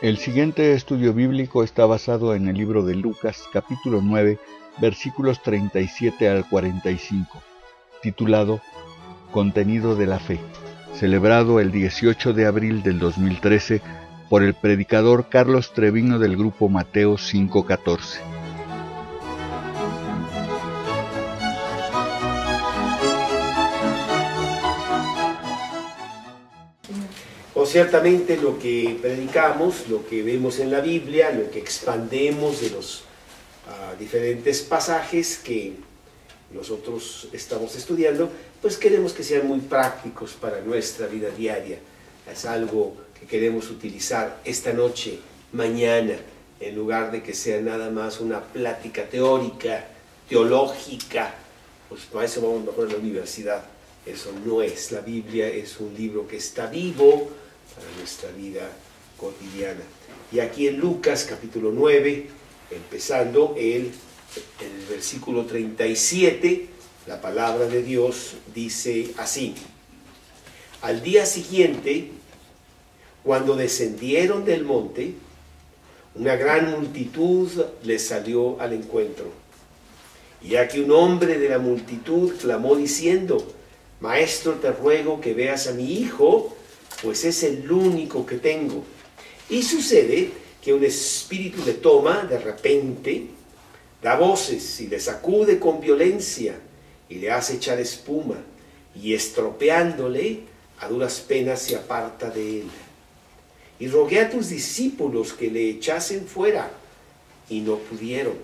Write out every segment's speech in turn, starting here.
El siguiente estudio bíblico está basado en el libro de Lucas, capítulo 9, versículos 37 al 45, titulado Contenido de la Fe, celebrado el 18 de abril del 2013 por el predicador Carlos Treviño del grupo Mateo 5:14. Ciertamente lo que predicamos, lo que vemos en la Biblia, lo que expandemos de los diferentes pasajes que nosotros estamos estudiando, pues queremos que sean muy prácticos para nuestra vida diaria. Es algo que queremos utilizar esta noche, mañana, en lugar de que sea nada más una plática teórica, teológica. Pues para eso vamos mejor a la universidad. Eso no es. La Biblia es un libro que está vivo para nuestra vida cotidiana. Y aquí en Lucas capítulo 9, empezando el versículo 37, la palabra de Dios dice así: Al día siguiente, cuando descendieron del monte, una gran multitud les salió al encuentro. Y aquí un hombre de la multitud clamó diciendo: Maestro, te ruego que veas a mi hijo, pues es el único que tengo. Y sucede que un espíritu le toma de repente, da voces y le sacude con violencia y le hace echar espuma, y estropeándole, a duras penas se aparta de él. Y rogué a tus discípulos que le echasen fuera, y no pudieron.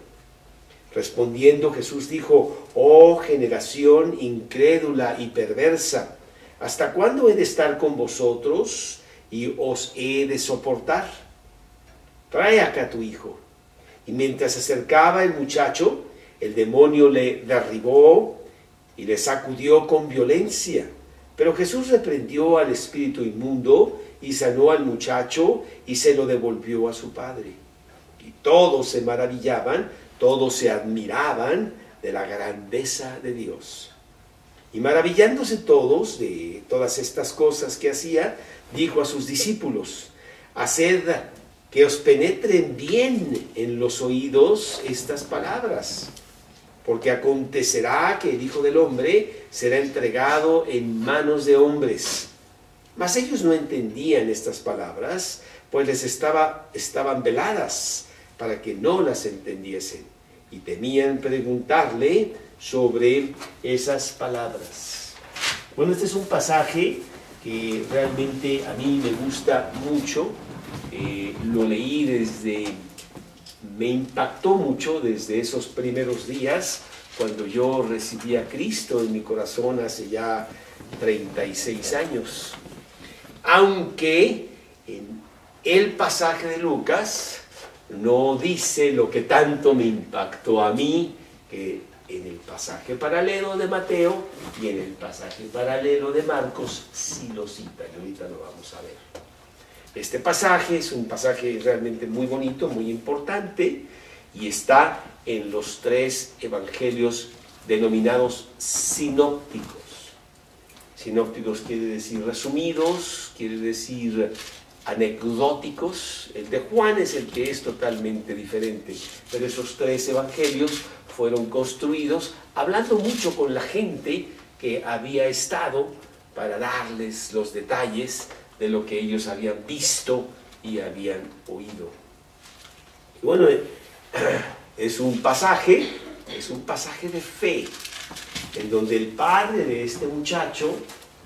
Respondiendo Jesús dijo: Oh generación incrédula y perversa, ¿hasta cuándo he de estar con vosotros y os he de soportar? Trae acá a tu hijo. Y mientras se acercaba el muchacho, el demonio le derribó y le sacudió con violencia. Pero Jesús reprendió al espíritu inmundo y sanó al muchacho y se lo devolvió a su padre. Y todos se maravillaban, todos se admiraban de la grandeza de Dios. Y maravillándose todos de todas estas cosas que hacía, dijo a sus discípulos: Haced que os penetren bien en los oídos estas palabras, porque acontecerá que el Hijo del Hombre será entregado en manos de hombres. Mas ellos no entendían estas palabras, pues les estaban veladas para que no las entendiesen, y temían preguntarle sobre esas palabras. Bueno, este es un pasaje que realmente a mí me gusta mucho. Lo leí me impactó mucho desde esos primeros días, cuando yo recibí a Cristo en mi corazón hace ya 36 años. Aunque en el pasaje de Lucas no dice lo que tanto me impactó a mí, que en el pasaje paralelo de Mateo y en el pasaje paralelo de Marcos sí lo citan, y ahorita lo vamos a ver. Este pasaje es un pasaje realmente muy bonito, muy importante, y está en los tres evangelios denominados sinópticos. Sinópticos quiere decir resumidos, quiere decir anecdóticos. El de Juan es el que es totalmente diferente, pero esos tres evangelios fueron construidos hablando mucho con la gente que había estado, para darles los detalles de lo que ellos habían visto y habían oído. Y bueno, es un pasaje de fe, en donde el padre de este muchacho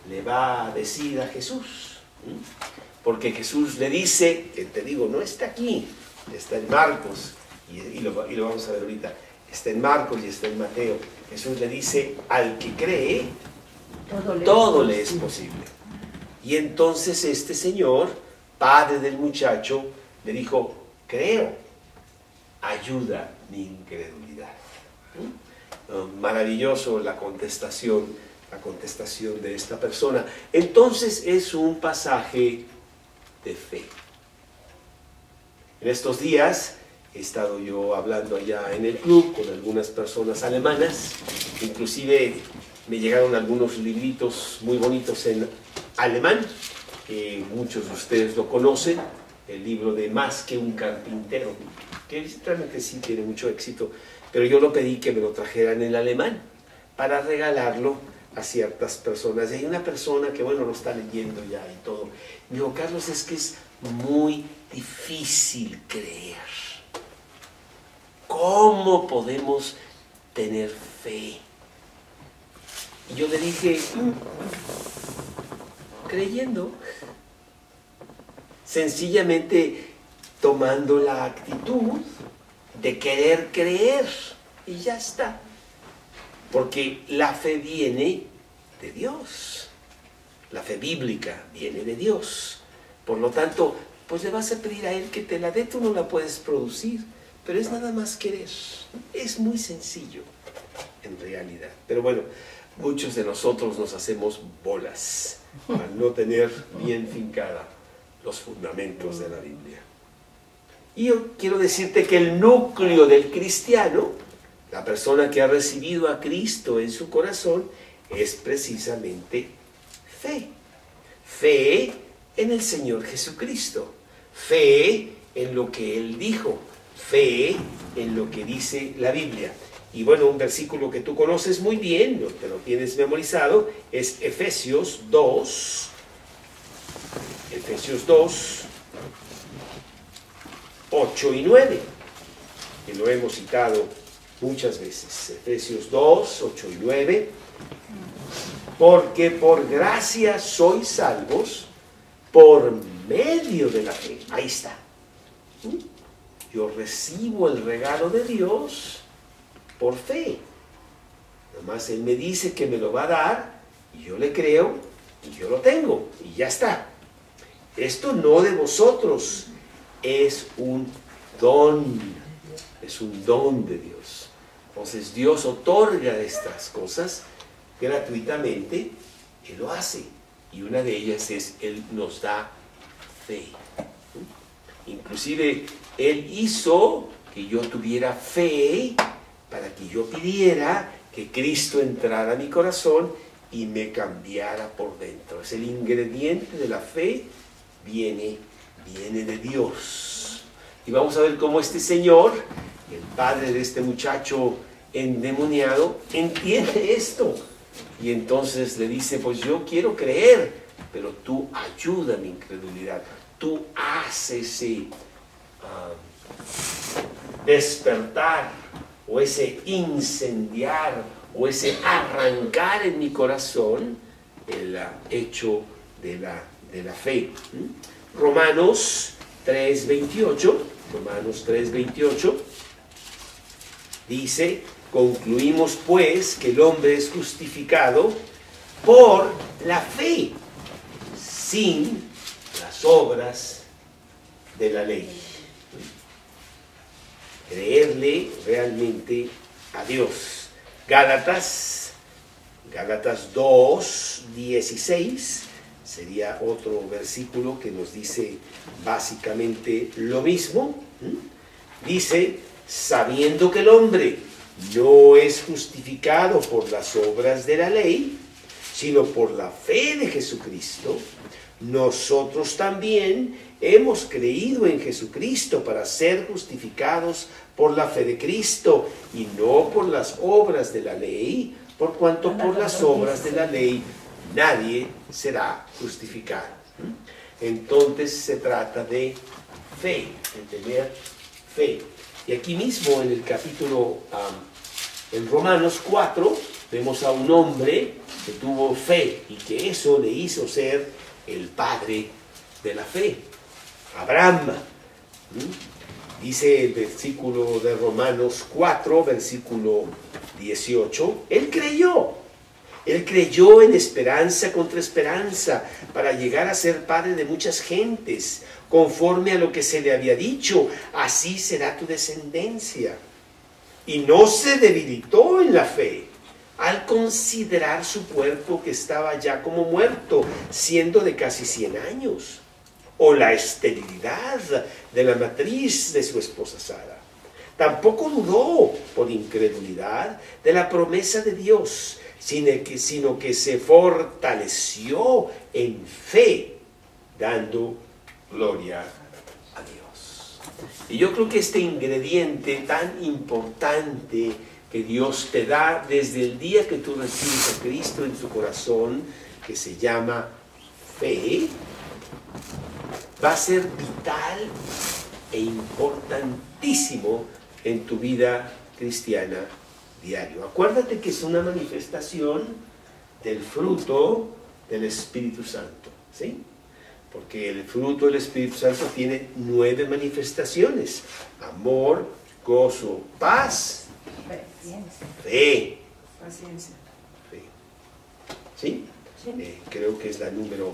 le va a decir a Jesús, porque Jesús le dice, que te digo, no está aquí, está en Marcos, y lo vamos a ver ahorita, está en Marcos y está en Mateo. Jesús le dice: al que cree, todo le es posible. Y entonces este señor, padre del muchacho, le dijo: creo, ayuda mi incredulidad. Maravilloso la contestación de esta persona. Entonces es un pasaje de fe. En estos días he estado yo hablando allá en el club con algunas personas alemanas, inclusive me llegaron algunos libritos muy bonitos en alemán, que muchos de ustedes lo conocen, el libro de Más que un carpintero, que realmente sí tiene mucho éxito, pero yo lo pedí que me lo trajeran en alemán para regalarlo a ciertas personas. Y hay una persona que, bueno, lo está leyendo ya y todo. Me dijo, Carlos, es que es muy difícil creer. ¿Cómo podemos tener fe? Y yo le dije, creyendo, sencillamente tomando la actitud de querer creer, y ya está. Porque la fe viene de Dios, la fe bíblica viene de Dios. Por lo tanto, pues le vas a pedir a Él que te la dé, tú no la puedes producir, pero es nada más querer. Es muy sencillo, en realidad. Pero bueno, muchos de nosotros nos hacemos bolas al no tener bien fincada los fundamentos de la Biblia. Y yo quiero decirte que el núcleo del cristiano, la persona que ha recibido a Cristo en su corazón, es precisamente fe. Fe en el Señor Jesucristo. Fe en lo que Él dijo. Fe en lo que dice la Biblia. Y bueno, un versículo que tú conoces muy bien, te lo tienes memorizado, es Efesios 2. Efesios 2, 8 y 9, que lo hemos citado muchas veces. Efesios 2, 8 y 9. Porque por gracia sois salvos por medio de la fe. Ahí está. Yo recibo el regalo de Dios por fe. Nomás Él me dice que me lo va a dar, y yo le creo, y yo lo tengo, y ya está. Esto no de vosotros, es un don. Es un don de Dios. Entonces Dios otorga estas cosas gratuitamente, Él lo hace. Y una de ellas es, Él nos da fe. Inclusive, Él hizo que yo tuviera fe para que yo pidiera que Cristo entrara a mi corazón y me cambiara por dentro. Es el ingrediente de la fe, viene de Dios. Y vamos a ver cómo este señor, el padre de este muchacho endemoniado, entiende esto. Y entonces le dice, pues yo quiero creer, pero tú ayuda a mi incredulidad. Tú haces ese despertar, o ese incendiar, o ese arrancar en mi corazón el hecho de la fe. Romanos 3:28, Romanos 3:28 dice, concluimos pues que el hombre es justificado por la fe, sin las obras de la ley. Creerle realmente a Dios. Gálatas 2:16 sería otro versículo que nos dice básicamente lo mismo. Dice, sabiendo que el hombre no es justificado por las obras de la ley, sino por la fe de Jesucristo, nosotros también hemos creído en Jesucristo para ser justificados por la fe de Cristo y no por las obras de la ley, por cuanto por las obras de la ley nadie será justificado. Entonces se trata de fe, de tener fe. Y aquí mismo en el capítulo, en Romanos 4, vemos a un hombre que tuvo fe y que eso le hizo ser el padre de la fe. Abraham. Dice el versículo de Romanos 4, versículo 18, él creyó en esperanza contra esperanza, para llegar a ser padre de muchas gentes, conforme a lo que se le había dicho, así será tu descendencia. Y no se debilitó en la fe, al considerar su cuerpo que estaba ya como muerto, siendo de casi 100 años, o la esterilidad de la matriz de su esposa Sara. Tampoco dudó por incredulidad de la promesa de Dios, sino que se fortaleció en fe, dando gloria Y yo creo que este ingrediente tan importante que Dios te da desde el día que tú recibes a Cristo en tu corazón, que se llama fe, va a ser vital e importantísimo en tu vida cristiana diario. Acuérdate que es una manifestación del fruto del Espíritu Santo, ¿sí? Porque el fruto del Espíritu Santo tiene 9 manifestaciones: amor, gozo, paz, fe. Paciencia. Fe. ¿Sí? Sí. Creo que es la número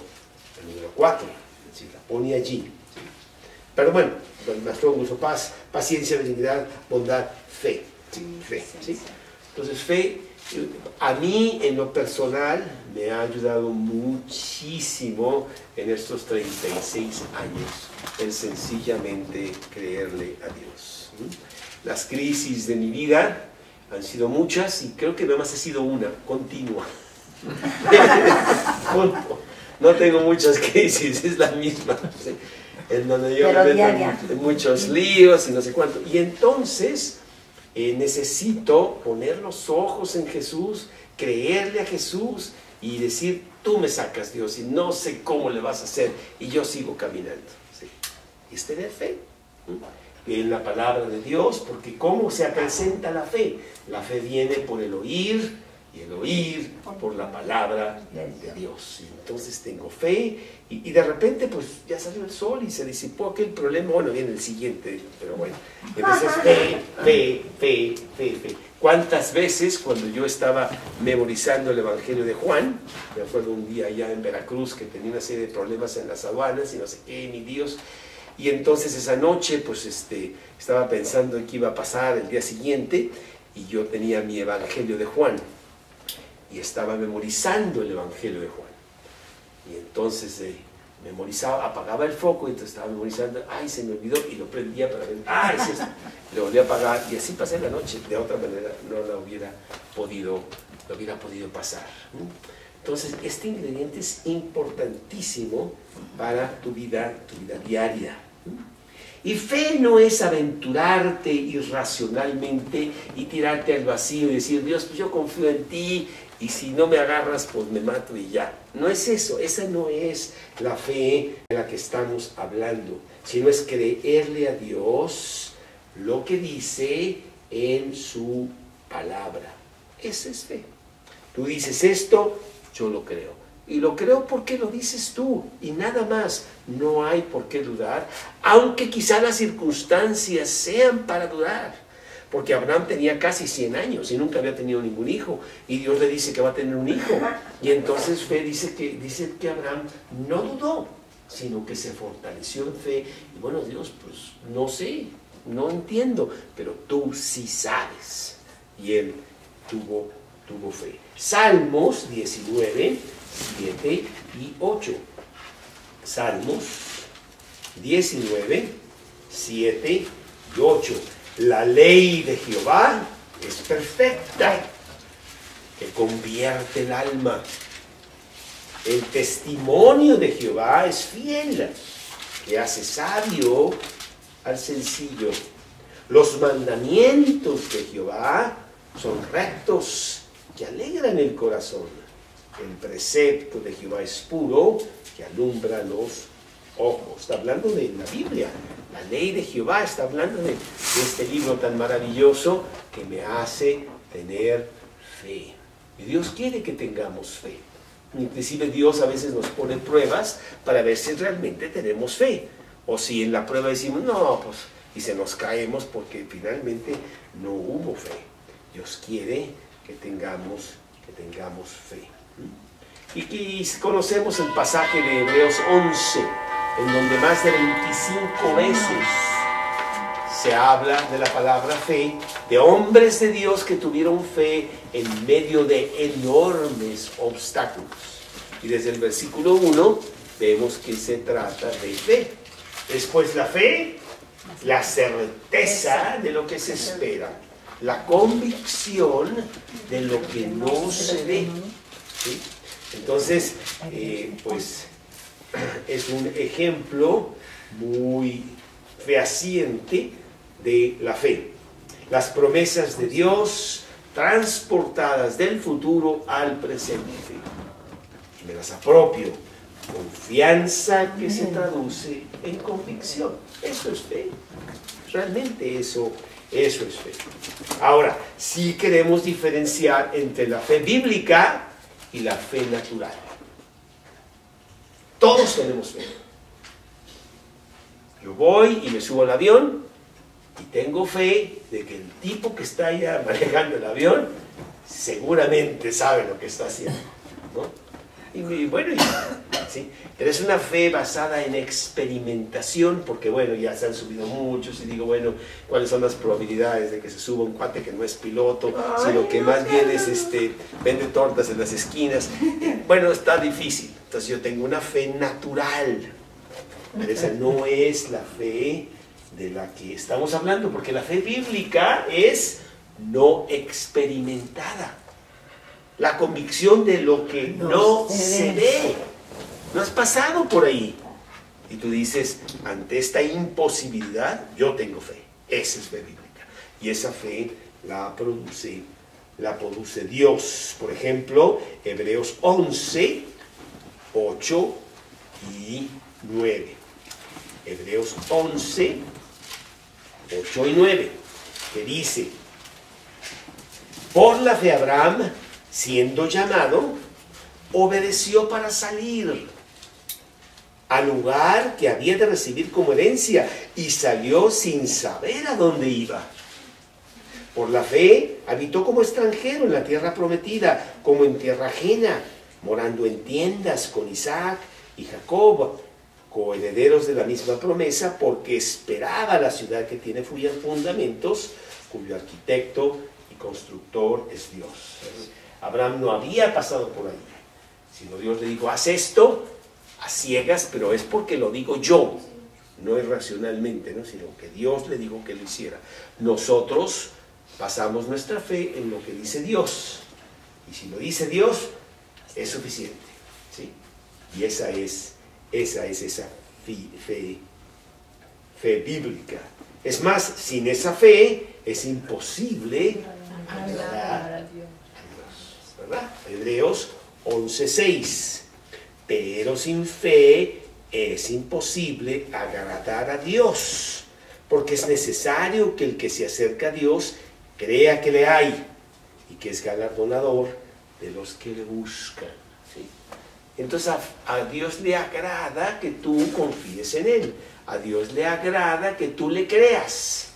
4, si la pone allí. ¿Sí? Pero bueno, más todo gozo, paz, paciencia, benignidad, bondad, fe. ¿Sí? Fe. ¿Sí? Entonces, fe, a mí en lo personal me ha ayudado muchísimo en estos 36 años en sencillamente creerle a Dios. Las crisis de mi vida han sido muchas y creo que nada más ha sido una, continua. No tengo muchas crisis, es la misma, ¿sí? En donde yo me meto en muchos líos y no sé cuánto. Y entonces necesito poner los ojos en Jesús, creerle a Jesús y decir: tú me sacas, Dios, y no sé cómo le vas a hacer, y yo sigo caminando. ¿Sí? Es tener fe en la palabra de Dios, porque ¿cómo se acrecenta la fe? La fe viene por el oír, y el oír por la palabra de Dios. Y entonces tengo fe, y de repente pues ya salió el sol y se disipó aquel problema. Bueno, viene el siguiente, pero bueno. Entonces fe. ¿Cuántas veces cuando yo estaba memorizando el Evangelio de Juan, me acuerdo un día allá en Veracruz que tenía una serie de problemas en las aduanas y no sé qué, mi Dios, y entonces esa noche pues estaba pensando en qué iba a pasar el día siguiente, y yo tenía mi Evangelio de Juan y estaba memorizando el Evangelio de Juan, y entonces memorizaba, apagaba el foco y entonces estaba memorizando, ay, se me olvidó, y lo prendía para ver, ay, es esto, lo volví a apagar, y así pasé la noche. De otra manera no la hubiera podido pasar. Entonces este ingrediente es importantísimo para tu vida diaria. Y fe no es aventurarte irracionalmente y tirarte al vacío y decir: Dios, pues yo confío en ti, y si no me agarras, pues me mato y ya. No es eso, esa no es la fe de la que estamos hablando, sino es creerle a Dios lo que dice en su palabra. Esa es fe. Tú dices esto, yo lo creo. Y lo creo porque lo dices tú, y nada más. No hay por qué dudar, aunque quizá las circunstancias sean para dudar. Porque Abraham tenía casi 100 años y nunca había tenido ningún hijo, y Dios le dice que va a tener un hijo. Y entonces fe dice que Abraham no dudó, sino que se fortaleció en fe. Y bueno, Dios, pues no sé, no entiendo, pero tú sí sabes. Y él tuvo fe. Salmos 19, 7 y 8. Salmos 19, 7 y 8. La ley de Jehová es perfecta, que convierte el alma. El testimonio de Jehová es fiel, que hace sabio al sencillo. Los mandamientos de Jehová son rectos, que alegran el corazón. El precepto de Jehová es puro, que alumbra los ojos. Está hablando de la Biblia. La ley de Jehová está hablando de este libro tan maravilloso que me hace tener fe. Y Dios quiere que tengamos fe. Inclusive Dios a veces nos pone pruebas para ver si realmente tenemos fe. O si en la prueba decimos, no, pues, y se nos caemos porque finalmente no hubo fe. Dios quiere que tengamos fe. Y conocemos el pasaje de Hebreos 11, en donde más de 25 veces se habla de la palabra fe, de hombres de Dios que tuvieron fe en medio de enormes obstáculos. Y desde el versículo 1 vemos que se trata de fe. Después la fe, la certeza de lo que se espera, la convicción de lo que no se ve. ¿Sí? Entonces, pues es un ejemplo muy fehaciente de la fe. Las promesas de Dios transportadas del futuro al presente. Me las apropio. Confianza que se traduce en convicción. Eso es fe. Realmente eso es fe. Ahora, sí queremos diferenciar entre la fe bíblica y la fe natural. Todos tenemos fe. Yo voy y me subo al avión y tengo fe de que el tipo que está allá manejando el avión seguramente sabe lo que está haciendo, ¿no? Y bueno, ¿sí? Pero es una fe basada en experimentación, porque bueno, ya se han subido muchos y digo, bueno, ¿cuáles son las probabilidades de que se suba un cuate que no es piloto, sino que más bien es vende tortas en las esquinas? Bueno, está difícil. Entonces yo tengo una fe natural, pero esa no es la fe de la que estamos hablando, porque la fe bíblica es no experimentada. La convicción de lo que no se ve. No has pasado por ahí. Y tú dices, ante esta imposibilidad, yo tengo fe. Esa es fe bíblica. Y esa fe la produce Dios. Por ejemplo, Hebreos 11, 8 y 9. Hebreos 11, 8 y 9. Que dice, por la fe Abraham, siendo llamado, obedeció para salir al lugar que había de recibir como herencia y salió sin saber a dónde iba. Por la fe habitó como extranjero en la tierra prometida, como en tierra ajena, morando en tiendas con Isaac y Jacob, coherederos de la misma promesa, porque esperaba la ciudad que tiene fundamentos, cuyo arquitecto y constructor es Dios. Abraham no había pasado por ahí, sino Dios le dijo, haz esto a ciegas, pero es porque lo digo yo, no es racionalmente, ¿no? Sino que Dios le dijo que lo hiciera. Nosotros basamos nuestra fe en lo que dice Dios, y si lo dice Dios, es suficiente, ¿sí? Y esa es esa fe bíblica. Es más, sin esa fe es imposible agradar a Dios, ¿verdad? Hebreos 11:6. Pero sin fe es imposible agradar a Dios, porque es necesario que el que se acerca a Dios crea que le hay y que es galardonador de los que le buscan, ¿sí? Entonces a Dios le agrada que tú confíes en Él, a Dios le agrada que tú le creas,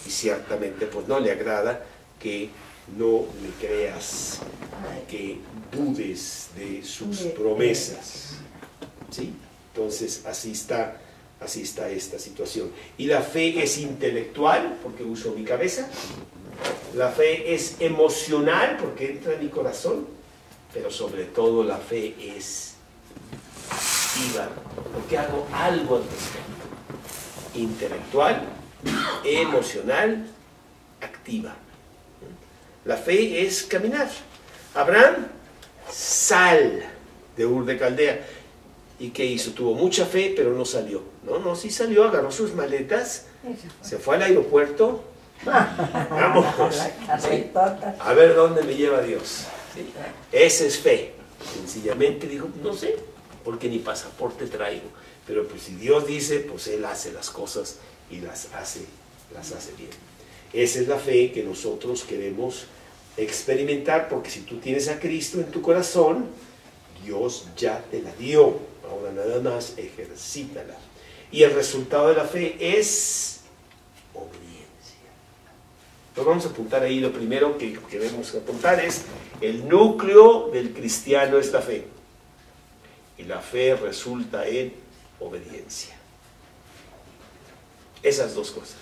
y ciertamente pues no le agrada que no le creas, que dudes de sus promesas, ¿sí? Entonces así está esta situación. Y la fe es intelectual, porque uso mi cabeza. La fe es emocional, porque entra en mi corazón. Pero sobre todo la fe es activa, porque hago algo al respecto. Intelectual, emocional, activa. La fe es caminar. Abraham, sal de Ur de Caldea. ¿Y qué hizo? Tuvo mucha fe, pero no salió. No, sí salió, agarró sus maletas, se fue al aeropuerto. Vamos, ¿sí? A ver dónde me lleva Dios, ¿sí? Esa es fe. Sencillamente dijo, no sé, porque ni pasaporte traigo. Pero pues si Dios dice, pues Él hace las cosas y las hace bien. Esa es la fe que nosotros queremos experimentar, porque si tú tienes a Cristo en tu corazón, Dios ya te la dio. Ahora nada más ejercítala. Y el resultado de la fe es obediencia. Entonces vamos a apuntar ahí, lo primero que queremos apuntar es el núcleo del cristiano es la fe. Y la fe resulta en obediencia. Esas dos cosas.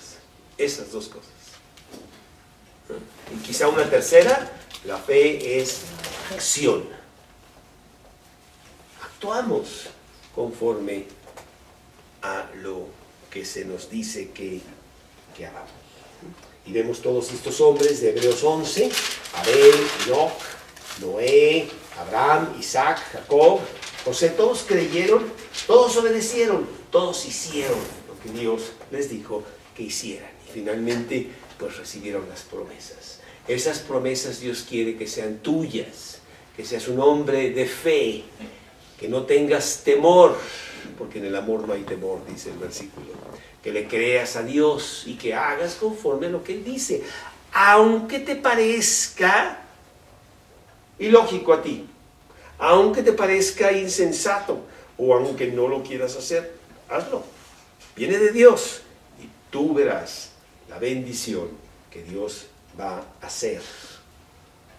Y quizá una tercera, la fe es acción. Actuamos conforme a lo que se nos dice que hagamos. Y vemos todos estos hombres de Hebreos 11, Abel, Enoc, Noé, Abraham, Isaac, Jacob, José, todos creyeron, todos obedecieron, todos hicieron lo que Dios les dijo que hicieran. Y finalmente, pues recibieron las promesas. Esas promesas Dios quiere que sean tuyas, que seas un hombre de fe, que no tengas temor, porque en el amor no hay temor, dice el versículo. Que le creas a Dios y que hagas conforme a lo que Él dice, aunque te parezca ilógico a ti, aunque te parezca insensato, o aunque no lo quieras hacer, hazlo. Viene de Dios y tú verás la bendición que Dios va a hacer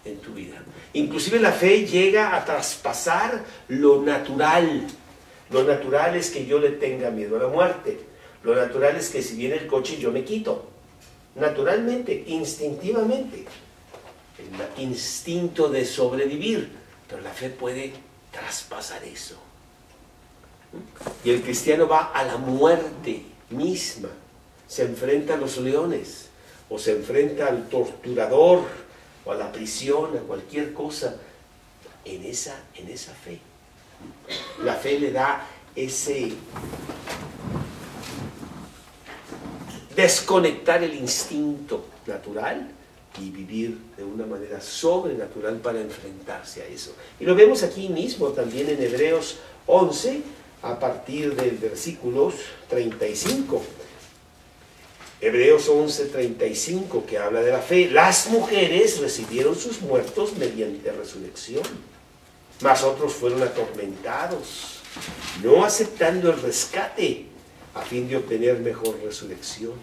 en tu vida. Inclusive la fe llega a traspasar lo natural. Lo natural es que yo le tenga miedo a la muerte. Lo natural es que si viene el coche yo me quito. Naturalmente, instintivamente. El instinto de sobrevivir. Pero la fe puede traspasar eso. Y el cristiano va a la muerte misma. Se enfrenta a los leones. O se enfrenta al torturador. O a la prisión, a cualquier cosa. En esa fe. La fe le da ese desconectar el instinto natural y vivir de una manera sobrenatural para enfrentarse a eso. Y lo vemos aquí mismo también en Hebreos 11, a partir del versículo 35. Hebreos 11, 35, que habla de la fe. Las mujeres recibieron sus muertos mediante resurrección, mas otros fueron atormentados, no aceptando el rescate, a fin de obtener mejor resurrección.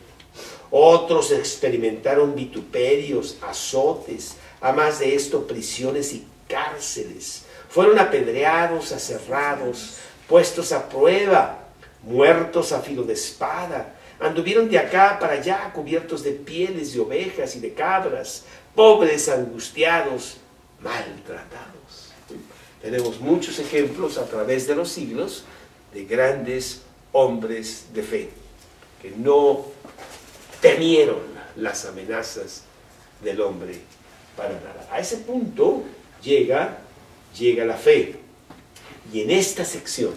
Otros experimentaron vituperios, azotes, a más de esto prisiones y cárceles. Fueron apedreados, aserrados, puestos a prueba, muertos a filo de espada. Anduvieron de acá para allá cubiertos de pieles de ovejas y de cabras, pobres, angustiados, maltratados. Tenemos muchos ejemplos a través de los siglos de grandes hombres de fe que no temieron las amenazas del hombre para nada. A ese punto llega la fe. Y en esta sección,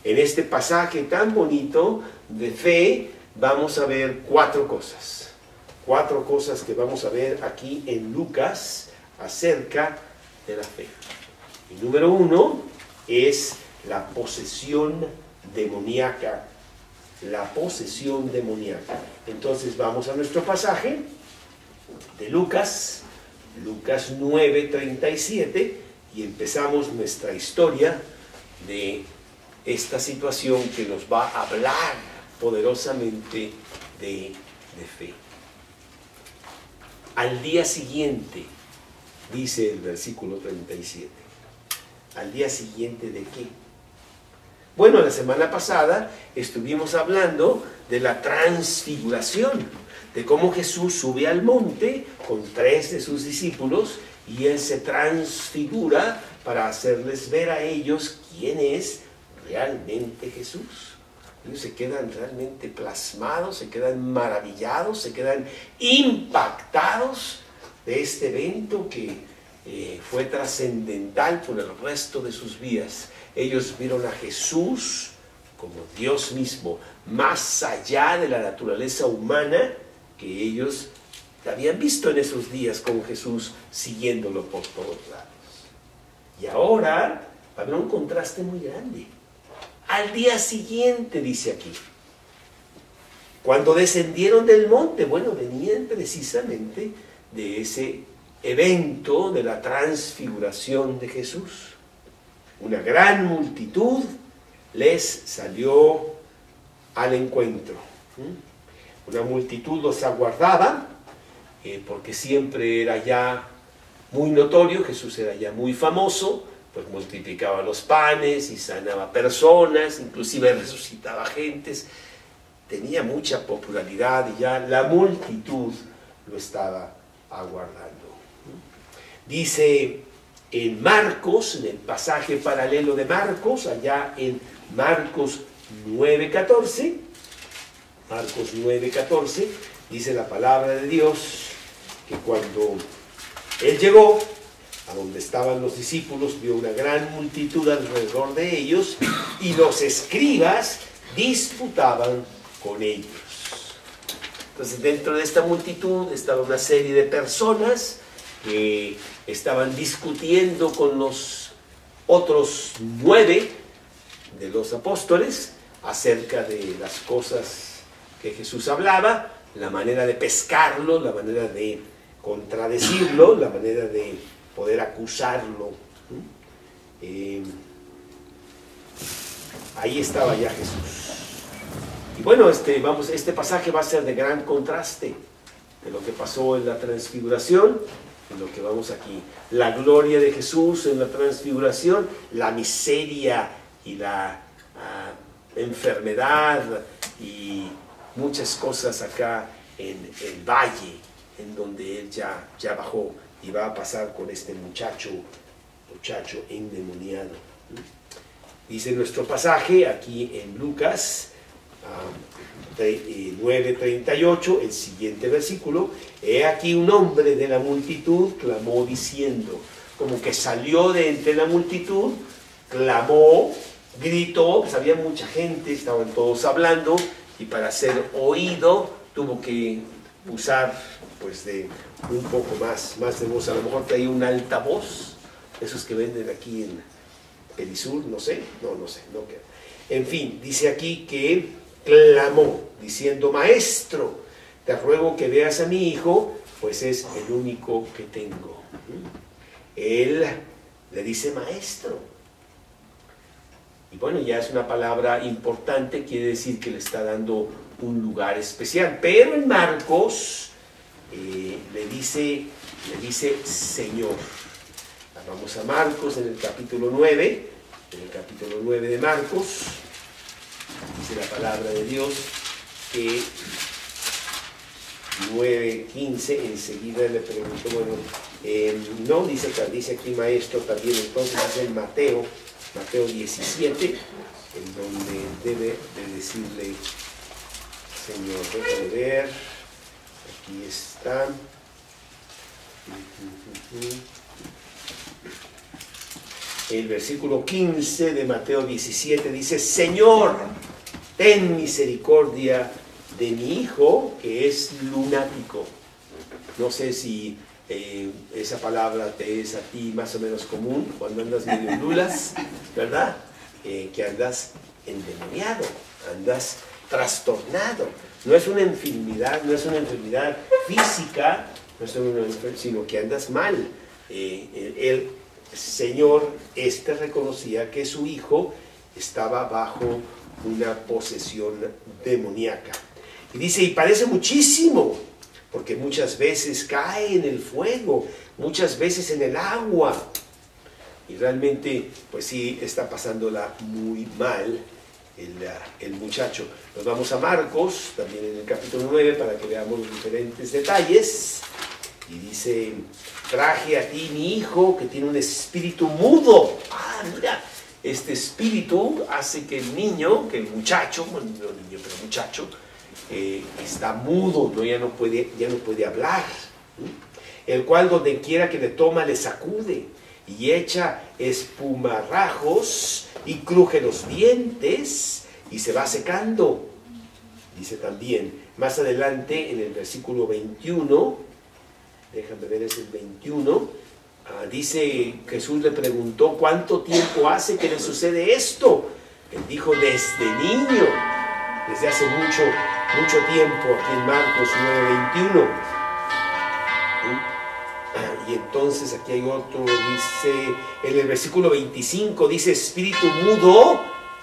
en este pasaje tan bonito de fe, vamos a ver cuatro cosas. Cuatro cosas que vamos a ver aquí en Lucas acerca de la fe. Y número uno es la posesión demoníaca. La posesión demoníaca. Entonces vamos a nuestro pasaje de Lucas 9:37, y empezamos nuestra historia de esta situación que nos va a hablar poderosamente de fe. Al día siguiente, dice el versículo 37, ¿al día siguiente de qué? Bueno, la semana pasada estuvimos hablando de la transfiguración, de cómo Jesús sube al monte con 3 de sus discípulos y Él se transfigura para hacerles ver a ellos quién es realmente Jesús. Ellos se quedan realmente plasmados, se quedan maravillados, se quedan impactados de este evento que fue trascendental por el resto de sus vidas. Ellos vieron a Jesús como Dios mismo, más allá de la naturaleza humana que ellos habían visto en esos días con Jesús siguiéndolo por todos lados. Y ahora va a haber un contraste muy grande. Al día siguiente, dice aquí, cuando descendieron del monte, bueno, venían precisamente de ese evento de la transfiguración de Jesús. Una gran multitud les salió al encuentro. Una multitud los aguardaba, porque siempre era ya muy notorio, Jesús era ya muy famoso, pues multiplicaba los panes y sanaba personas, inclusive resucitaba gentes, tenía mucha popularidad y ya la multitud lo estaba aguardando. Dice en Marcos, en el pasaje paralelo de Marcos, allá en Marcos 9:14, Marcos 9:14, dice la palabra de Dios que cuando Él llegó a donde estaban los discípulos, vio una gran multitud alrededor de ellos y los escribas disputaban con ellos. Entonces, dentro de esta multitud estaba una serie de personas que estaban discutiendo con los otros 9 de los apóstoles acerca de las cosas que Jesús hablaba, la manera de pescarlo, la manera de contradecirlo, la manera de poder acusarlo. Ahí estaba ya Jesús. Y bueno, este pasaje va a ser de gran contraste de lo que pasó en la transfiguración, en lo que vamos aquí. La gloria de Jesús en la transfiguración, la miseria y la enfermedad y muchas cosas acá en el valle, en donde él ya bajó, y va a pasar con este muchacho endemoniado. Dice nuestro pasaje aquí en Lucas 9:38, el siguiente versículo: he aquí un hombre de la multitud clamó diciendo, como que salió de entre la multitud, clamó, gritó, pues había mucha gente, estaban todos hablando, y para ser oído tuvo que usar pues de un poco más de voz. A lo mejor traía un altavoz, esos que venden aquí en Perisur, no sé. En fin, dice aquí que clamó diciendo, maestro, te ruego que veas a mi hijo, pues es el único que tengo. Él le dice maestro. Y bueno, ya es una palabra importante, quiere decir que le está dando un lugar especial. Pero en Marcos le dice Señor. Vamos a Marcos en el capítulo 9. En el capítulo 9 de Marcos dice la palabra de Dios que 9:15, enseguida le preguntó, bueno, no, dice aquí maestro también, entonces dice en Mateo 17, en donde debe de decirle, Señor, déjame ver, aquí está. El versículo 15 de Mateo 17 dice, Señor, ten misericordia de mi hijo, que es lunático. No sé si esa palabra te es a ti más o menos común cuando andas medio lulas, ¿verdad? Que andas endemoniado, andas trastornado. No es una enfermedad, física, sino que andas mal. El Señor reconocía que su hijo estaba bajo una posesión demoníaca. Y dice, y padece muchísimo, porque muchas veces cae en el fuego, muchas veces en el agua. Y realmente, pues sí, está pasándola muy mal el muchacho. Nos vamos a Marcos, también en el capítulo 9, para que veamos los diferentes detalles. Y dice, traje a ti mi hijo que tiene un espíritu mudo. Ah, mira, este espíritu hace que el muchacho, bueno, no niño, pero muchacho, está mudo, ¿no? ya no puede hablar. El cual donde quiera que le toma le sacude y echa espumarajos y cruje los dientes y se va secando. Dice también, más adelante en el versículo 21, déjame ver, es el 21, dice, Jesús le preguntó, ¿cuánto tiempo hace que le sucede esto? Él dijo, desde niño, desde hace mucho tiempo, aquí en Marcos 9:21. Y entonces aquí hay otro, dice, en el versículo 25, dice, espíritu mudo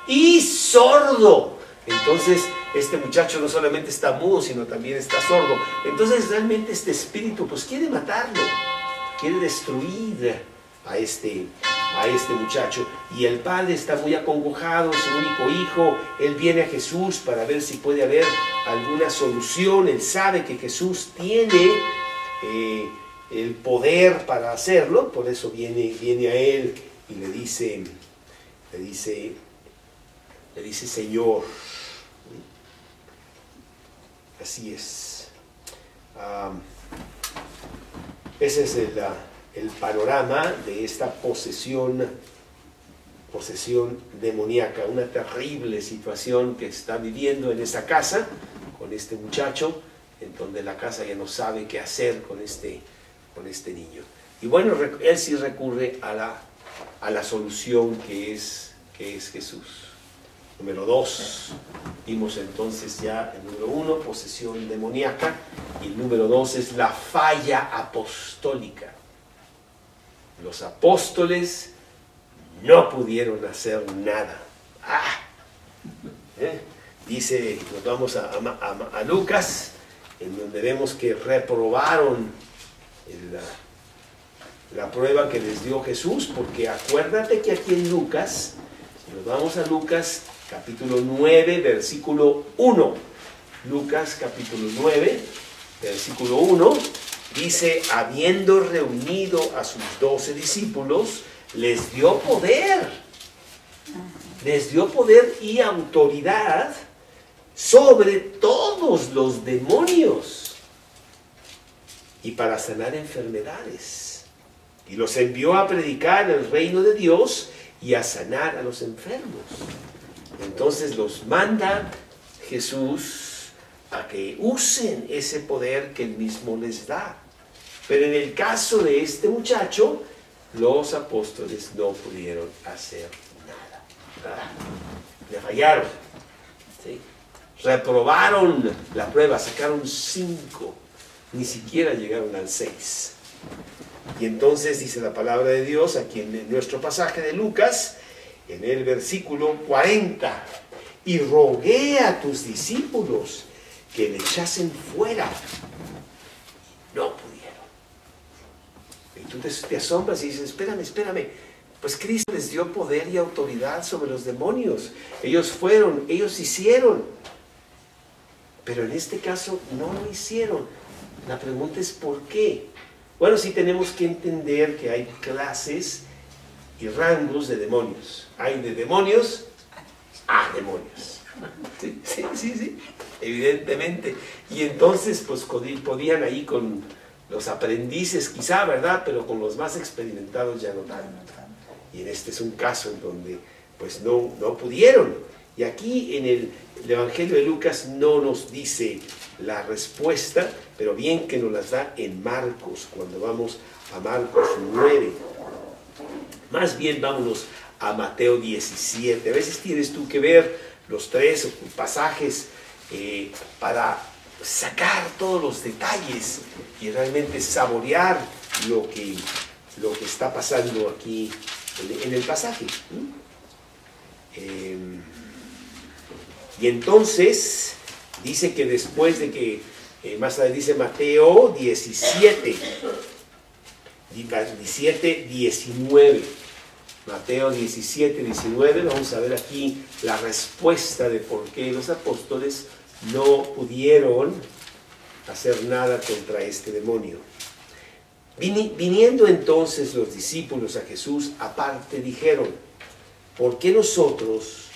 y sordo. Entonces, este muchacho no solamente está mudo, sino también está sordo. Entonces, realmente este espíritu, pues quiere matarlo, quiere destruir a este muchacho. Y el padre está muy acongojado, su único hijo. Él viene a Jesús para ver si puede haber alguna solución. Él sabe que Jesús tiene el poder para hacerlo, por eso viene a él y le dice Señor. Así es. Ese es el panorama de esta posesión posesión demoníaca, una terrible situación que está viviendo en esa casa con este muchacho, en donde la casa ya no sabe qué hacer con este niño. Y bueno, él sí recurre a la solución que es Jesús. Número 2, vimos entonces ya el número 1, posesión demoníaca, y el número 2 es la falla apostólica. Los apóstoles no pudieron hacer nada. Dice, nos vamos a Lucas, en donde vemos que reprobaron la prueba que les dio Jesús, porque acuérdate que aquí en Lucas, si nos vamos a Lucas capítulo 9, versículo 1, Lucas capítulo 9, versículo 1, dice, habiendo reunido a sus 12 discípulos, les dio poder y autoridad sobre todos los demonios y para sanar enfermedades. Y los envió a predicar el reino de Dios y a sanar a los enfermos. Entonces los manda Jesús a que usen ese poder que él mismo les da. Pero en el caso de este muchacho, los apóstoles no pudieron hacer nada. Le fallaron. ¿Sí? Reprobaron la prueba, sacaron 5, ni siquiera llegaron al 6. Y entonces dice la palabra de Dios aquí en nuestro pasaje de Lucas, en el versículo 40, y rogué a tus discípulos que le echasen fuera. No pudieron. Y tú te asombras y dices, espérame. Pues Cristo les dio poder y autoridad sobre los demonios. Ellos hicieron. Pero en este caso no lo hicieron. La pregunta es ¿por qué? Bueno, sí tenemos que entender que hay clases y rangos de demonios. Hay de demonios a demonios. Sí, evidentemente. Y entonces pues podían ahí con los aprendices quizá, ¿verdad? Pero con los más experimentados ya no tanto. Y en este es un caso en donde pues no pudieron. Y aquí en el Evangelio de Lucas no nos dice la respuesta, pero bien que nos las da en Marcos, cuando vamos a Marcos 9. Más bien vámonos a Mateo 17. A veces tienes tú que ver los 3 pasajes para sacar todos los detalles y realmente saborear lo que está pasando aquí en el pasaje. Y entonces dice que después de que, más tarde dice Mateo 17, 19. Mateo 17, 19, vamos a ver aquí la respuesta de por qué los apóstoles no pudieron hacer nada contra este demonio. Viniendo entonces los discípulos a Jesús aparte dijeron, ¿por qué nosotros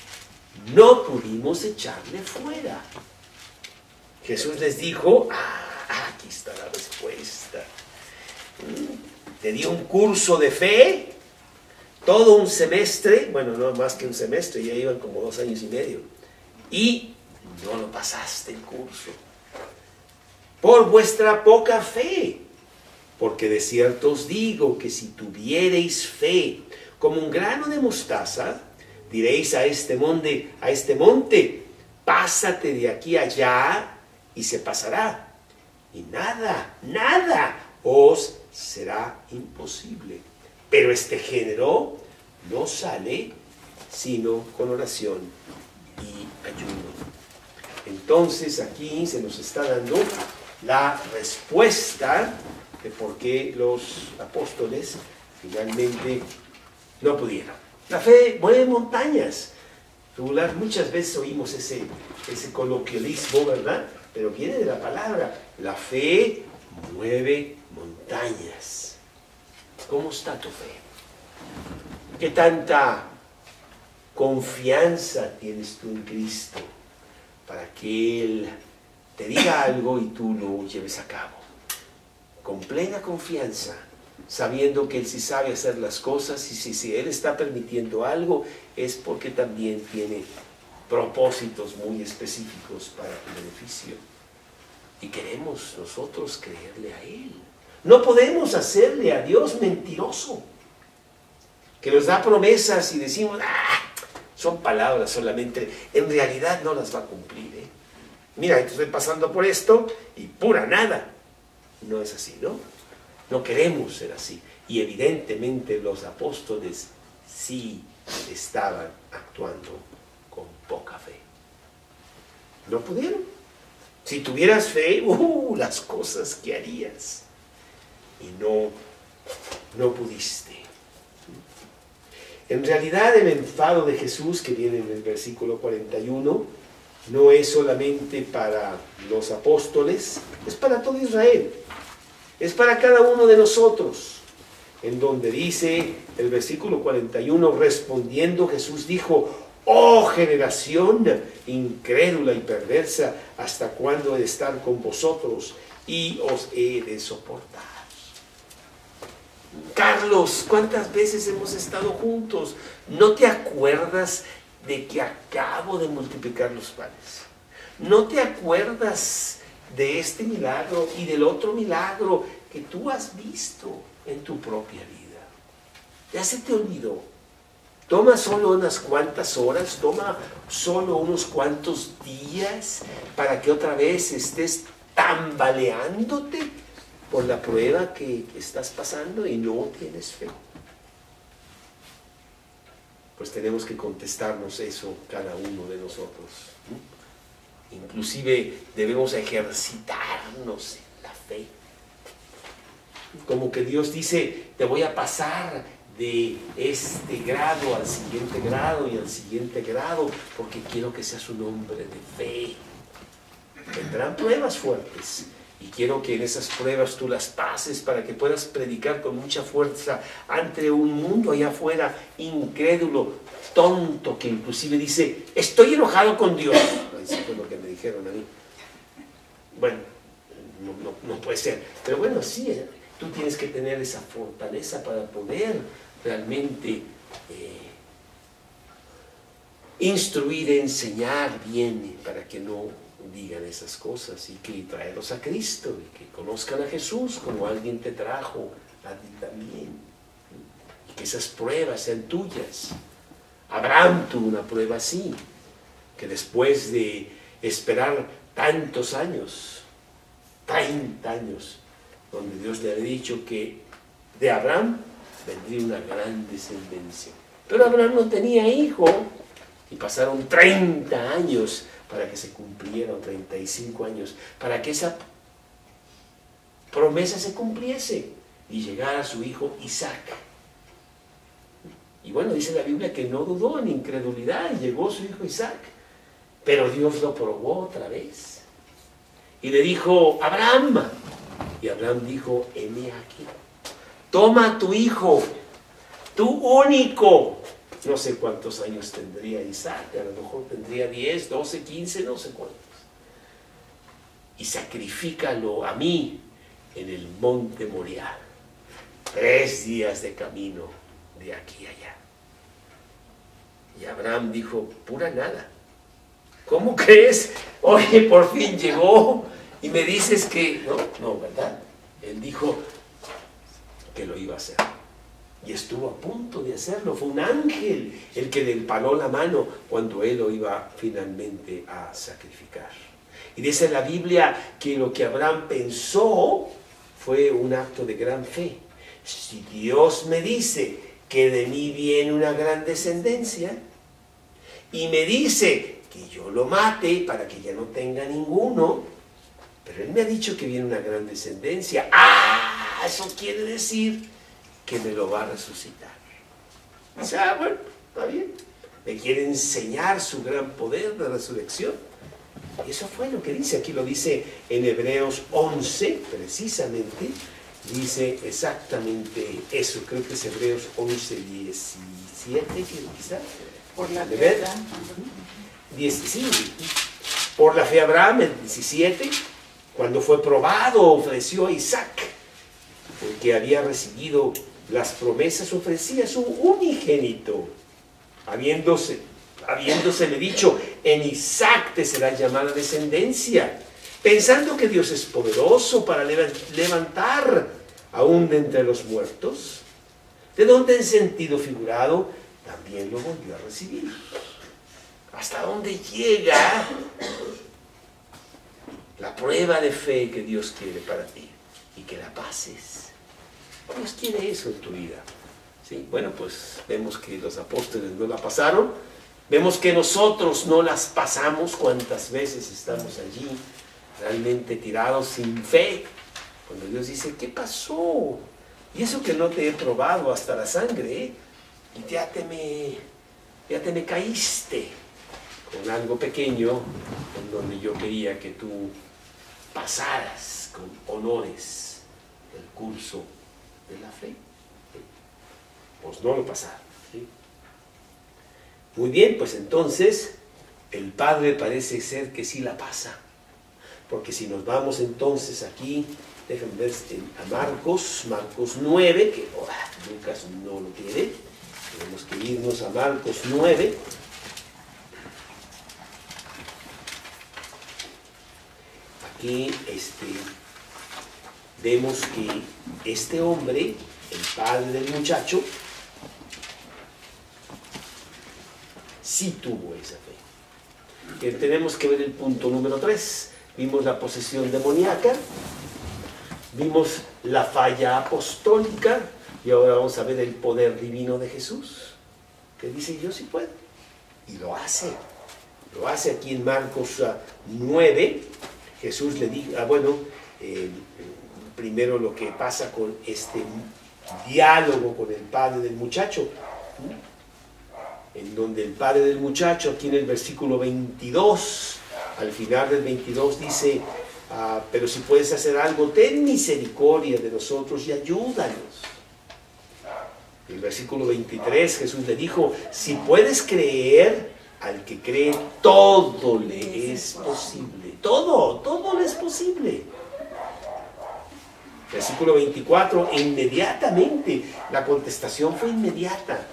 no pudimos echarle fuera? Jesús les dijo, aquí está la respuesta. Te di un curso de fe, todo un semestre, bueno, no más que un semestre, ya iban como 2 años y medio, y no lo pasaste el curso. Por vuestra poca fe, porque de cierto os digo que si tuviereis fe como un grano de mostaza, diréis a este monte, pásate de aquí allá, y se pasará. Y nada os será imposible. Pero este género no sale sino con oración y ayuno. Entonces aquí se nos está dando la respuesta de por qué los apóstoles finalmente no pudieron. La fe mueve montañas. Muchas veces oímos ese coloquialismo, ¿verdad? Pero viene de la palabra. La fe mueve montañas. ¿Cómo está tu fe? ¿Qué tanta confianza tienes tú en Cristo para que Él te diga algo y tú lo lleves a cabo? Con plena confianza sabiendo que Él sí sabe hacer las cosas, y si Él está permitiendo algo, es porque también tiene propósitos muy específicos para tu beneficio. Y queremos nosotros creerle a Él. No podemos hacerle a Dios mentiroso, que nos da promesas y decimos, son palabras solamente, en realidad no las va a cumplir. Mira, estoy pasando por esto y pura nada. No es así, ¿no? No queremos ser así. Y evidentemente los apóstoles sí estaban actuando con poca fe. No pudieron. Si tuvieras fe, las cosas que harías. Y no pudiste. En realidad el enfado de Jesús que viene en el versículo 41 no es solamente para los apóstoles, es para todo Israel. Es para cada uno de nosotros. En donde dice el versículo 41, respondiendo Jesús dijo, oh generación incrédula y perversa, ¿hasta cuándo he de estar con vosotros y os he de soportar? Carlos, ¿cuántas veces hemos estado juntos? ¿No te acuerdas de que acabo de multiplicar los panes? ¿No te acuerdas de este milagro y del otro milagro que tú has visto en tu propia vida? Ya se te olvidó. Toma solo unas cuantas horas, toma solo unos cuantos días para que otra vez estés tambaleándote por la prueba que estás pasando y no tienes fe. Pues tenemos que contestarnos eso cada uno de nosotros. Inclusive debemos ejercitarnos en la fe. Como que Dios dice, te voy a pasar de este grado al siguiente grado y al siguiente grado, porque quiero que seas un hombre de fe. Vendrán pruebas fuertes y quiero que en esas pruebas tú las pases para que puedas predicar con mucha fuerza ante un mundo allá afuera incrédulo, tonto, que inclusive dice, estoy enojado con Dios. Eso fue lo que me dijeron a mí. Bueno, no puede ser, pero bueno, sí, tú tienes que tener esa fortaleza para poder realmente instruir, enseñar bien, para que no digan esas cosas, y que traerlos a Cristo y que conozcan a Jesús como alguien te trajo a ti también, y que esas pruebas sean tuyas. Abraham tuvo una prueba así, que después de esperar tantos años, 30 años, donde Dios le había dicho que de Abraham vendría una gran descendencia, pero Abraham no tenía hijo, y pasaron 30 años para que se cumplieran, 35 años, para que esa promesa se cumpliese y llegara su hijo Isaac. Y bueno, dice la Biblia que no dudó en incredulidad y llegó su hijo Isaac, pero Dios lo probó otra vez y le dijo, Abraham, y Abraham dijo, heme aquí, toma a tu hijo, tu único. No sé cuántos años tendría Isaac, a lo mejor tendría 10, 12, 15, no sé cuántos. Y sacrifícalo a mí en el monte Moriah, 3 días de camino de aquí a allá. Y Abraham dijo, pura nada. ¿Cómo crees? Oye, por fin llegó y me dices que... No, ¿verdad? Él dijo que lo iba a hacer. Y estuvo a punto de hacerlo. Fue un ángel el que le empaló la mano cuando él lo iba finalmente a sacrificar. Y dice la Biblia que lo que Abraham pensó fue un acto de gran fe. Si Dios me dice que de mí viene una gran descendencia y me dice que yo lo mate para que ya no tenga ninguno, pero él me ha dicho que viene una gran descendencia, eso quiere decir que me lo va a resucitar. O sea, bueno, está bien. Me quiere enseñar su gran poder de resurrección. Y eso fue lo que dice. Aquí lo dice en Hebreos 11, precisamente. Dice exactamente eso. Creo que es Hebreos 11, 17, quizás. Por la fe Abraham. Sí. Por la fe Abraham, el 17, cuando fue probado, ofreció a Isaac. Porque que había recibido las promesas, ofrecía a su unigénito, habiéndosele dicho, en Isaac te será llamada descendencia, pensando que Dios es poderoso para levantar aún de entre los muertos, de donde en sentido figurado también lo volvió a recibir. ¿Hasta dónde llega la prueba de fe que Dios quiere para ti? Y que la pases. Dios quiere eso en tu vida. ¿Sí? Bueno, pues vemos que los apóstoles no la pasaron. Vemos que nosotros no las pasamos. Cuántas veces estamos allí realmente tirados sin fe. Cuando Dios dice, ¿qué pasó? Y eso que no te he probado hasta la sangre, ¿eh? Y ya te me caíste con algo pequeño en donde yo quería que tú pasaras con honores el curso de la fe. Pues no lo pasaron, ¿sí? Muy bien, pues entonces el Padre parece ser que sí la pasa, porque si nos vamos entonces aquí, déjenme ver a Marcos 9, que Lucas no lo tiene, tenemos que irnos a Marcos 9. Aquí vemos que este hombre, el padre del muchacho, sí tuvo esa fe. Que tenemos que ver el punto número 3. Vimos la posesión demoníaca, vimos la falla apostólica, y ahora vamos a ver el poder divino de Jesús, que dice, yo sí puedo, y lo hace. Lo hace aquí en Marcos 9. Jesús le dijo, primero lo que pasa con este diálogo con el padre del muchacho, en donde el padre del muchacho, aquí en el versículo 22, al final del 22 dice, pero si puedes hacer algo, ten misericordia de nosotros y ayúdanos. En el versículo 23 Jesús le dijo, si puedes creer, al que cree todo le es posible. Todo le es posible. Versículo 24, inmediatamente, la contestación fue inmediata,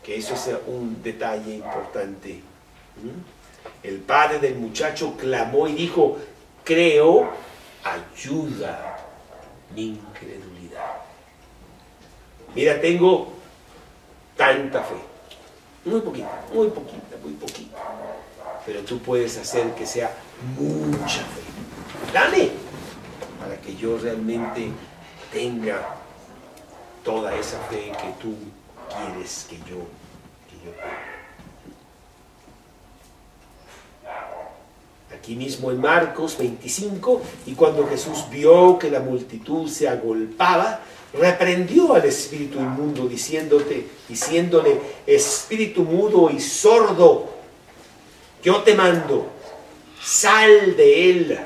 que eso es un detalle importante. El padre del muchacho clamó y dijo, creo, ayuda mi incredulidad. Mira, tengo tanta fe, muy poquita, pero tú puedes hacer que sea mucha fe. Dame, para que yo realmente tenga toda esa fe que tú quieres que yo tenga. Aquí mismo en Marcos 25, y cuando Jesús vio que la multitud se agolpaba, reprendió al espíritu inmundo, diciéndole, espíritu mudo y sordo, yo te mando, sal de él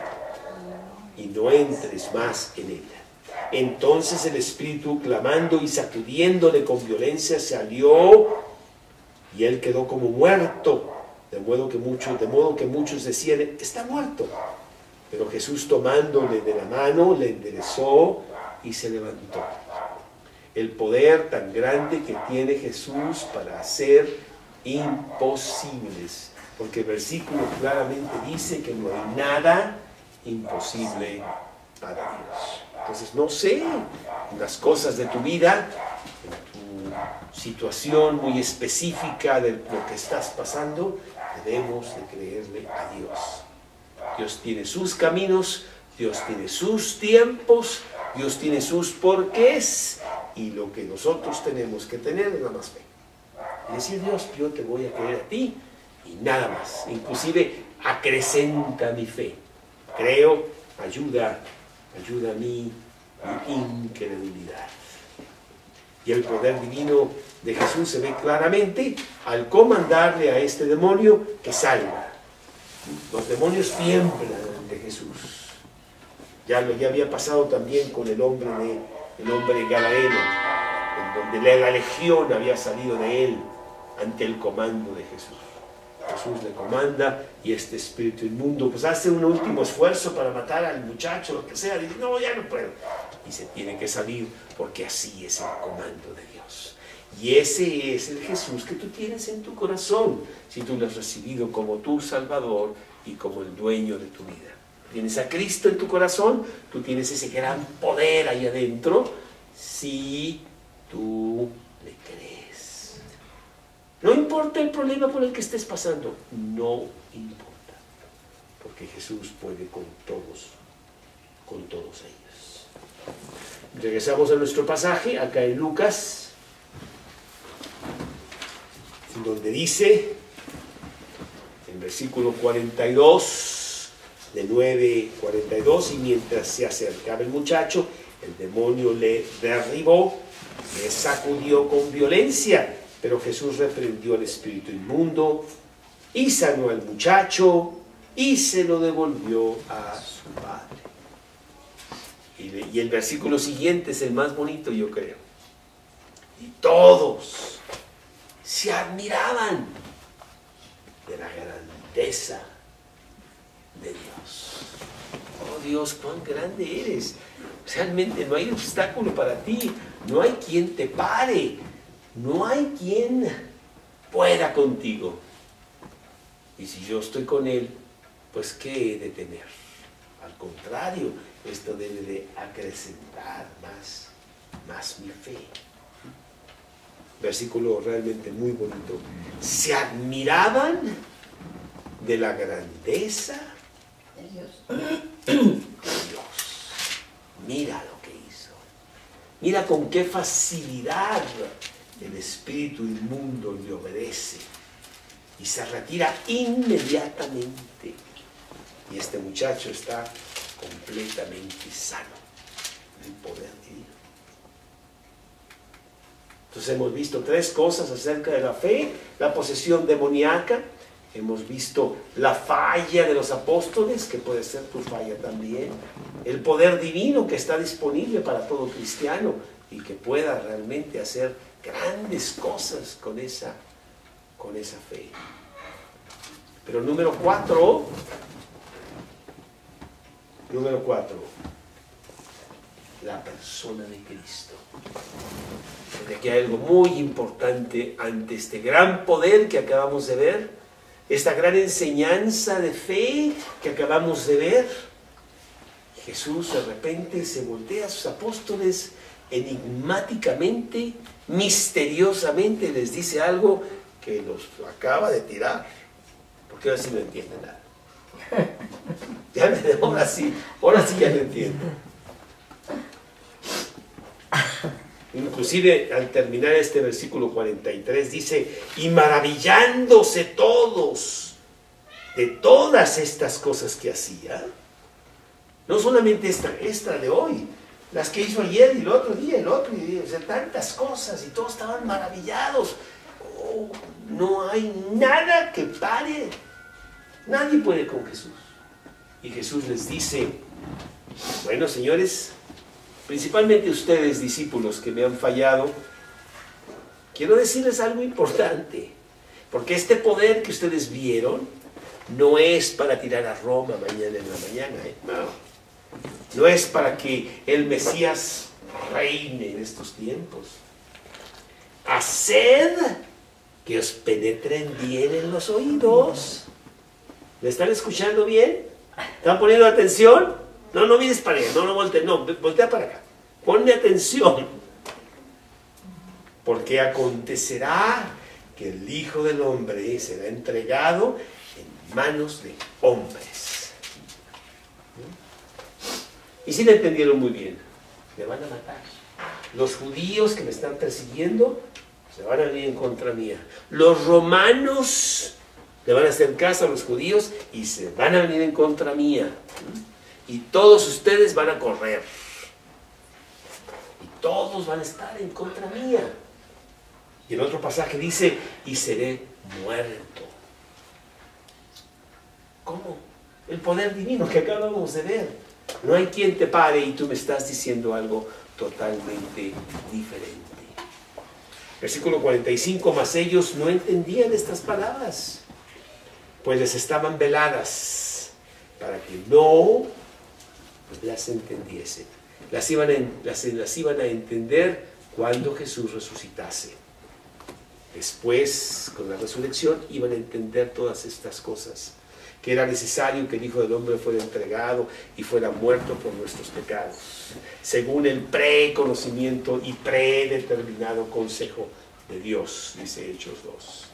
y no entres más en él. Entonces el espíritu, clamando y sacudiéndole con violencia, salió y él quedó como muerto, de modo que muchos decían, está muerto. Pero Jesús, tomándole de la mano, le enderezó y se levantó. El poder tan grande que tiene Jesús para hacer imposibles, porque el versículo claramente dice que no hay nada imposible para Dios. Entonces, no sé, las cosas de tu vida, en tu situación muy específica de lo que estás pasando, debemos de creerle a Dios. Dios tiene sus caminos, Dios tiene sus tiempos, Dios tiene sus porqués, y lo que nosotros tenemos que tener es nada más fe. Y decir, Dios, yo te voy a creer a ti, y nada más. Inclusive, acrecenta mi fe. Creo, ayuda a mi incredulidad. Y el poder divino de Jesús se ve claramente al comandarle a este demonio que salga. Los demonios tiemblan ante Jesús. Ya había pasado también con el hombre gadareno, en donde la legión había salido de él ante el comando de Jesús. Jesús le comanda y este espíritu inmundo pues hace un último esfuerzo para matar al muchacho, lo que sea. Dice, no, ya no puedo. Y se tiene que salir porque así es el comando de Dios. Y ese es el Jesús que tú tienes en tu corazón, si tú lo has recibido como tu Salvador y como el dueño de tu vida. Tienes a Cristo en tu corazón, tú tienes ese gran poder ahí adentro, si tú le crees. No importa el problema por el que estés pasando, no importa, porque Jesús puede con todos ellos. Regresamos a nuestro pasaje, acá en Lucas, donde dice, en versículo 42, de 9:42, y mientras se acercaba el muchacho, el demonio le derribó, le sacudió con violencia, pero Jesús reprendió al espíritu inmundo y sanó al muchacho y se lo devolvió a su padre. Y el versículo siguiente es el más bonito, yo creo. Y todos se admiraban de la grandeza de Dios. Oh Dios, cuán grande eres. Realmente no hay obstáculo para ti, no hay quien te pare, no hay quien pueda contigo. Y si yo estoy con Él, pues ¿qué he de temer? Al contrario, esto debe de acrecentar más mi fe. Versículo realmente muy bonito. Se admiraban de la grandeza de Dios. Mira lo que hizo. Mira con qué facilidad el espíritu inmundo le obedece y se retira inmediatamente. Y este muchacho está completamente sano en el poder divino. Entonces hemos visto tres cosas acerca de la fe: la posesión demoníaca, hemos visto la falla de los apóstoles, que puede ser tu falla también, el poder divino que está disponible para todo cristiano y que pueda realmente hacer grandes cosas con esa fe. Pero número 4, la persona de Cristo. Porque aquí hay algo muy importante ante este gran poder que acabamos de ver, esta gran enseñanza de fe que acabamos de ver. Jesús de repente se voltea a sus apóstoles enigmáticamente, misteriosamente, les dice algo que los acaba de tirar, porque ahora sí no entienden nada. Ahora sí ya lo entienden. Inclusive al terminar este versículo 43 dice, y maravillándose todos de todas estas cosas que hacía, no solamente esta de hoy, las que hizo ayer y el otro día, o sea, tantas cosas, y todos estaban maravillados. Oh, no hay nada que pare, nadie puede con Jesús. Y Jesús les dice, bueno, señores, principalmente ustedes, discípulos que me han fallado, quiero decirles algo importante, porque este poder que ustedes vieron no es para tirar a Roma mañana en la mañana, no es para que el Mesías reine en estos tiempos. Haced que os penetren bien en los oídos. ¿Me están escuchando bien? ¿Están poniendo atención? No mires para allá, no voltea, no, voltea para acá. Ponle atención. Porque acontecerá que el Hijo del Hombre será entregado en manos de hombres. Y si le entendieron muy bien, me van a matar. Los judíos que me están persiguiendo se van a venir en contra mía. Los romanos le van a hacer caso a los judíos y se van a venir en contra mía. Y todos ustedes van a correr. Y todos van a estar en contra mía. Y el otro pasaje dice, y seré muerto. ¿Cómo? El poder divino que acabamos de ver. No hay quien te pare y tú me estás diciendo algo totalmente diferente. Versículo 45, mas ellos no entendían estas palabras. pues les estaban veladas para que no las entendiesen. Las iban a entender cuando Jesús resucitase. Después, con la resurrección, iban a entender todas estas cosas, que era necesario que el Hijo del Hombre fuera entregado y fuera muerto por nuestros pecados, según el preconocimiento y predeterminado consejo de Dios, dice Hechos 2.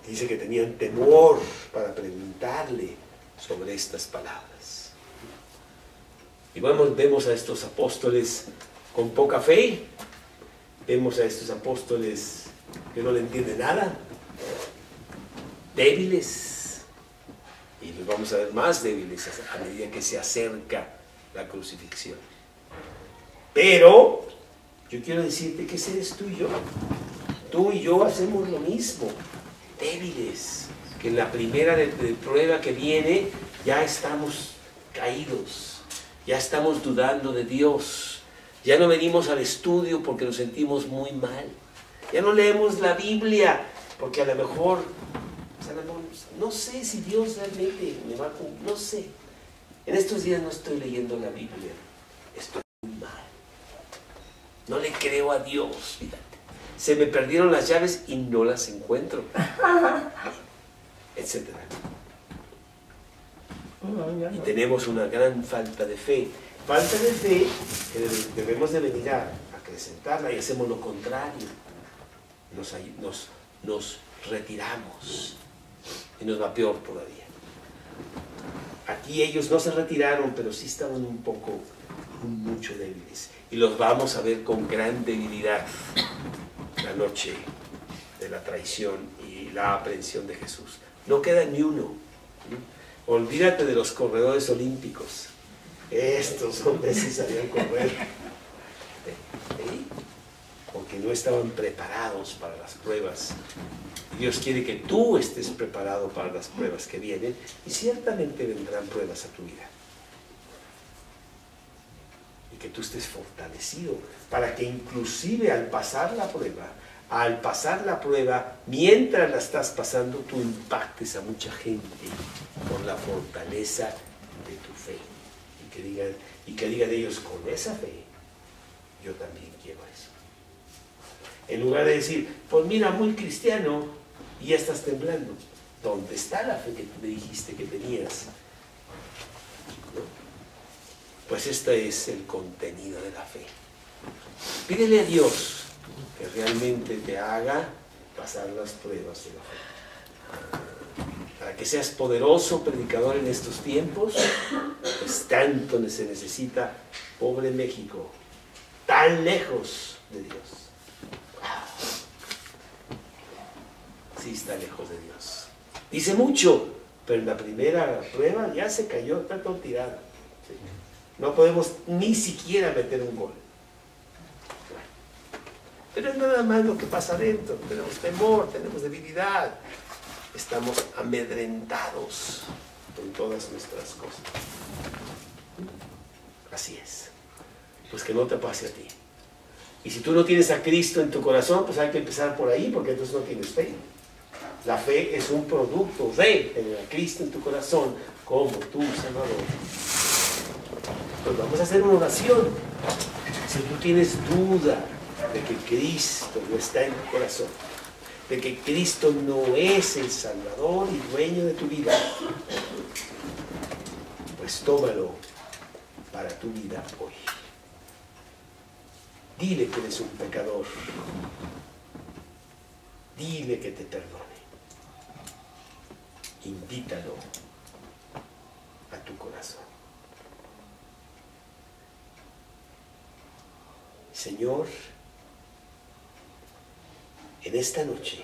Dice que tenían temor para preguntarle sobre estas palabras. Y vemos a estos apóstoles con poca fe, vemos a estos apóstoles que no le entienden nada, débiles, y los vamos a ver más débiles a medida que se acerca la crucifixión. Pero yo quiero decirte que ese eres tú y yo. Tú y yo hacemos lo mismo, débiles, que en la primera de prueba que viene ya estamos caídos, ya estamos dudando de Dios. Ya no venimos al estudio porque nos sentimos muy mal. Ya no leemos la Biblia porque a lo mejor, no sé si Dios realmente me va a cumplir, no sé. En estos días no estoy leyendo la Biblia, estoy muy mal. No le creo a Dios, fíjate. Se me perdieron las llaves y no las encuentro, etc. Y tenemos una gran falta de fe. Falta de fe que debemos de venir a acrecentarla, y hacemos lo contrario. Nos retiramos y nos va peor todavía. Aquí ellos no se retiraron, pero sí estaban mucho débiles. Y los vamos a ver con gran debilidad la noche de la traición y la aprehensión de Jesús. No queda ni uno. Olvídate de los corredores olímpicos. Estos hombres sí sabían correr, porque no estaban preparados para las pruebas. Dios quiere que tú estés preparado para las pruebas que vienen, y ciertamente vendrán pruebas a tu vida. Y que tú estés fortalecido para que inclusive al pasar la prueba, mientras la estás pasando, tú impactes a mucha gente con la fortaleza de tu fe. Y que digan ellos, con esa fe, yo también quiero eso. En lugar de decir, pues mira, muy cristiano, y ya estás temblando. ¿Dónde está la fe que tú me dijiste que tenías? ¿No? Pues este es el contenido de la fe. Pídele a Dios que realmente te haga pasar las pruebas de la fe. Para que seas poderoso predicador en estos tiempos, pues tanto se necesita, pobre México, tan lejos de Dios. Sí está lejos de Dios. Dice mucho, pero en la primera prueba ya se cayó, está todo tirado. ¿Sí? No podemos ni siquiera meter un gol. Pero es nada más lo que pasa adentro. Tenemos temor, tenemos debilidad. Estamos amedrentados con todas nuestras cosas. Así es. Pues que no te pase a ti. Y si tú no tienes a Cristo en tu corazón, pues hay que empezar por ahí, porque entonces no tienes fe. La fe es un producto de tener a Cristo en tu corazón como tu Salvador. Pues vamos a hacer una oración. Si tú tienes duda de que Cristo no está en tu corazón, de que Cristo no es el Salvador y dueño de tu vida, pues tómalo para tu vida hoy. Dile que eres un pecador. Dile que te perdone. Invítalo a tu corazón. Señor, en esta noche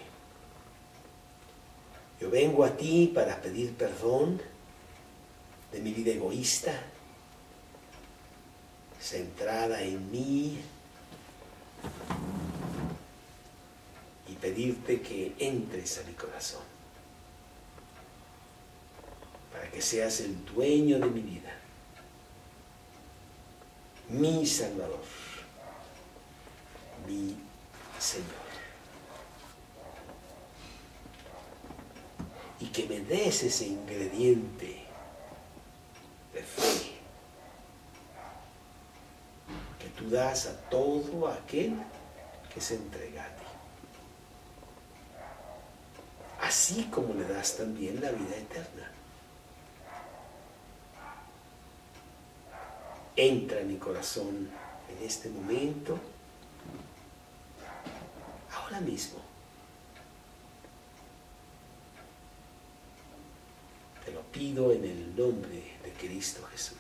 yo vengo a ti para pedir perdón de mi vida egoísta, centrada en mí, y pedirte que entres a mi corazón, para que seas el dueño de mi vida, mi Salvador, mi Señor. y que me des ese ingrediente de fe que tú das a todo aquel que se entrega a ti. Así como le das también la vida eterna. Entra en mi corazón en este momento, ahora mismo. Te lo pido en el nombre de Cristo Jesús.